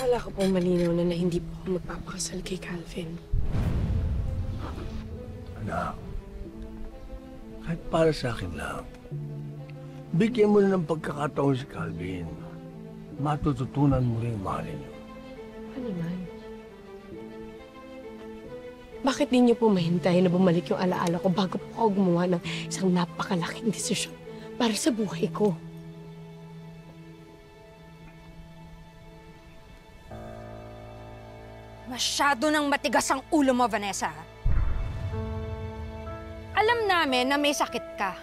Akala ko pong malinaw na hindi po ako magpapakasal kay Calvin. Anak, kahit para sa akin lang, bigyan mo na ng pagkakataon si Calvin. Matututunan mo rin mahalin niyo. Ano man? Bakit di niyo po mahintay na bumalik yung alaala ko bago po ako gumawa ng isang napakalaking desisyon para sa buhay ko? Masyado nang matigas ang ulo mo, Vanessa. Alam namin na may sakit ka.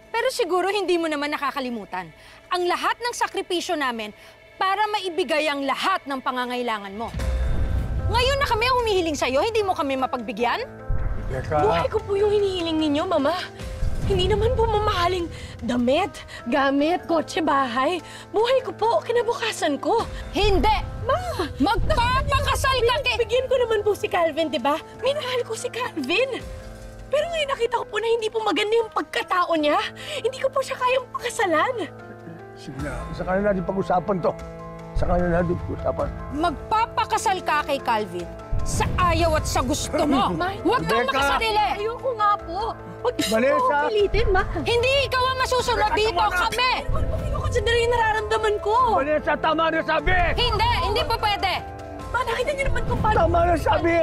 Pero siguro hindi mo naman nakakalimutan ang lahat ng sakripisyo namin para maibigay ang lahat ng pangangailangan mo. Ngayon na kami ang humihiling sa'yo, hindi mo kami mapagbigyan? Teka. Buhay ko po yung hinihiling ninyo, Mama. Hindi naman po mamahaling damit, gamit, kotse, bahay. Buhay ko po, kinabukasan ko. Hindi! Ma! Magpapakasal ka kay... Bigyan ko naman po si Calvin, di ba? Minahal ko si Calvin. Pero ngayon nakita ko po na hindi po maganda yung pagkatao niya. Hindi ko po siya kayang pakasalan. Sige na, sa kanila natin pag-usapan to. Sa kanila natin pag-usapan. Magpapakasal ka kay Calvin sa ayaw at sa gusto mo. Huwag kang Rebecca! makasarili! Ayoko nga po. Huwag niyo Vanessa! po ako pilitin, Ma. Hindi ikaw ang masusunod dito, kami! Hindi ko consider yung nararamdaman ko. Vanessa, tama na sabi! Hindi pa pwede! Ma, nakita niyo naman kung paano... Tama na sabi!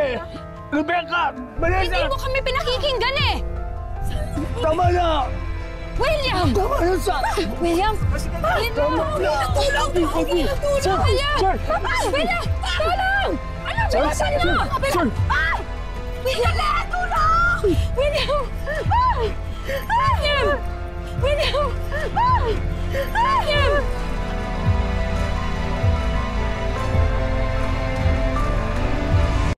Rebecca! Vanessa! Hindi mo kami pinakikinggan eh! Tama na! William! Tama na sabi! William! Tama na! William! William! Tulong! Ano bilisan mo? Sir! William! Tulong! William! William! William! William!